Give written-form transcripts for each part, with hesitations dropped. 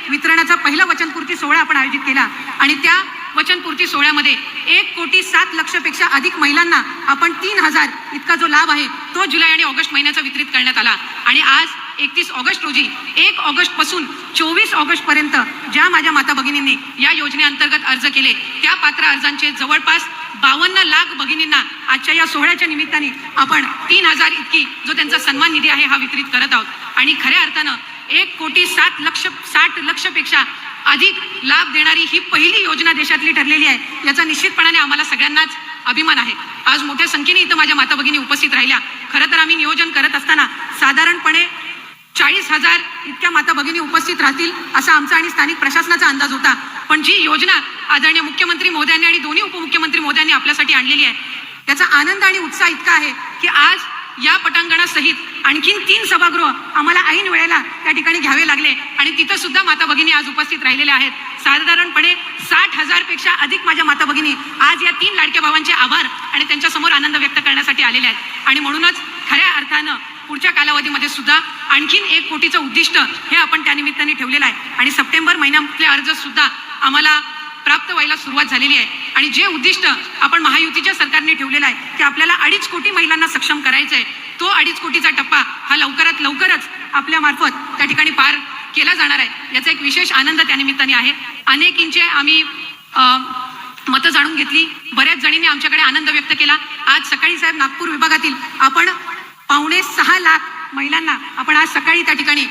वितरणाचा पहिला वचनपूर्ती सोहळा आपण आयोजित केला आणि त्या वचनपूर्ती सोहळ्यामध्ये 1,07,00,000पेक्षा अधिक महिलांना आपण 3,000 इतका जो लाभ आहे तो जुलै आणि ऑगस्ट महिन्याचा वितरित करण्यात आला। आणि आज 31 ऑगस्ट रोजी 1 ऑगस्ट पासून 24 ऑगस्ट पर्यंत ज्या माझ्या माता भगिनींनी या योजनेअंतर्गत अर्ज केले त्या पात्र अर्जांचे जवळपास 52 लाख भगिनींना आजच्या या सोहळ्याच्या निमित्ताने आपण 3,000 इतकी जो त्यांचा सन्मान निधी आहे हा वितरित करत आहोत। आणि खऱ्या अर्थानं 1,60,00,000पेक्षा अधिक लाभ देणारी ही पहिली योजना देशातली ठरलेली आहे, याचा निश्चितपणाने आम्हाला सगळ्यांनाच अभिमान आहे। आज मोठ्या संख्येने इथं माझ्या माता भगिनी उपस्थित राहिल्या। खरं तर आम्ही नियोजन करत असताना साधारणपणे 40,000 इतक्या माता भगिनी उपस्थित राहतील असा आमचा आणि स्थानिक प्रशासनाचा अंदाज होता, पण जी योजना आदरणीय मुख्यमंत्री महोदयांनी आणि दोन्ही उपमुख्यमंत्री महोदयांनी आपल्यासाठी आणलेली आहे त्याचा आनंद आणि उत्साह इतका आहे की आज या पटांगणासहित आणखीन 3 सभागृह आम्हाला ऐन वेळेला त्या ठिकाणी घ्यावे लागले आणि तिथं सुद्धा माता भगिनी आज उपस्थित राहिलेल्या आहेत। साधारणपणे 60,000पेक्षा अधिक माझ्या माता भगिनी आज या 3 लाडक्या भावांचे आभार आणि त्यांच्या समोर आनंद व्यक्त करण्यासाठी आलेले आहेत। आणि म्हणूनच खऱ्या अर्थानं पुढच्या कालावधीमध्ये सुद्धा आणखीन 1 कोटीचं उद्दिष्ट हे आपण त्या निमित्ताने ठेवलेलं आहे आणि सप्टेंबर महिन्यातले अर्ज सुद्धा आम्हाला प्राप्त व्हायला सुरुवात झालेली आहे। आणि जे उद्दिष्ट आपण महायुतीच्या सरकारने ठेवलेलं आहे की आपल्याला 2.5 कोटी महिलांना सक्षम करायचं आहे, तो 2.5 कोटीचा टप्पा हा लवकरात लवकरच आपल्या मार्फत त्या ठिकाणी पार केला जाणार आहे, याचा एक विशेष आनंद त्या निमित्ताने आहे। अनेकींचे आम्ही मतं जाणून घेतली, बऱ्याच जणींनी आमच्याकडे आनंद व्यक्त केला। आज सकाळी साहेब नागपूर विभागातील आपण 5.6 लाख महिलांना आपण आज सकाळी त्या ठिकाणी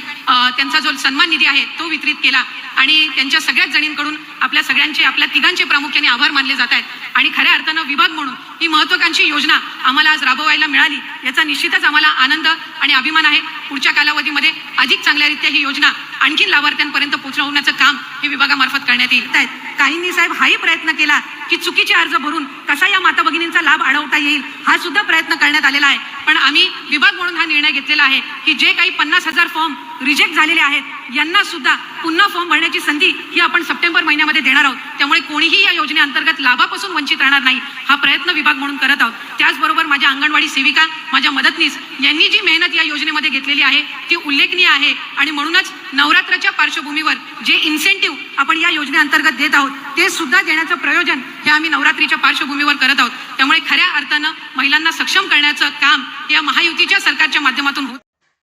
त्यांचा जो सन्मान निधी आहे तो वितरित केला आणि त्यांच्या सगळ्याच जणींकडून आपल्या सगळ्यांचे आपल्या तिघांचे प्रामुख्याने आभार मानले जात आहेत। आणि खऱ्या अर्थानं विभाग म्हणून ही महत्त्वाकांक्षी योजना आम्हाला आज राबवायला मिळाली, याचा निश्चितच आम्हाला आनंद आणि अभिमान आहे। पुढच्या कालावधीमध्ये अधिक चांगल्यारीत्या ही योजना आणखी लाभार्थ्यांपर्यंत पोहोचवण्याचं काम हे विभागामार्फत करण्यात येईल। काहींनी साहेब हाही प्रयत्न केला की चुकीचे अर्ज भरून कसा या माता भगिनींचा लाभ अडवता येईल हा सुद्धा प्रयत्न करण्यात आलेला आहे, पण आम्ही विभाग म्हणून हा निर्णय घेतलेला आहे की जे काही 50,000 फॉर्म रिजेक्ट झालेले आहेत यांना सुद्धा पुन्हा फॉर्म भरण्याची संधी ही आपण सप्टेंबर महिन्यामध्ये देणार आहोत। त्यामुळे कोणीही या योजनेअंतर्गत लाभापासून वंचित राहणार नाही हा प्रयत्न विभाग म्हणून करत आहोत। त्याचबरोबर माझ्या अंगणवाडी सेविका, माझ्या मदतनीस यांनी जी मेहनत या योजनेमध्ये घेतलेली आहे ती उल्लेखनीय आहे आणि म्हणूनच नवरात्राच्या पार्श्वभूमीवर जे इन्सेंटिव्ह आपण या योजनेअंतर्गत देत आहोत ते सुद्धा देण्याचं प्रयोजन हे आम्ही नवरात्रीच्या पार्श्वभूमीवर करत आहोत। त्यामुळे खऱ्या अर्थानं महिलांना सक्षम करण्याचं काम या महायुतीच्या सरकारच्या माध्यमातून होत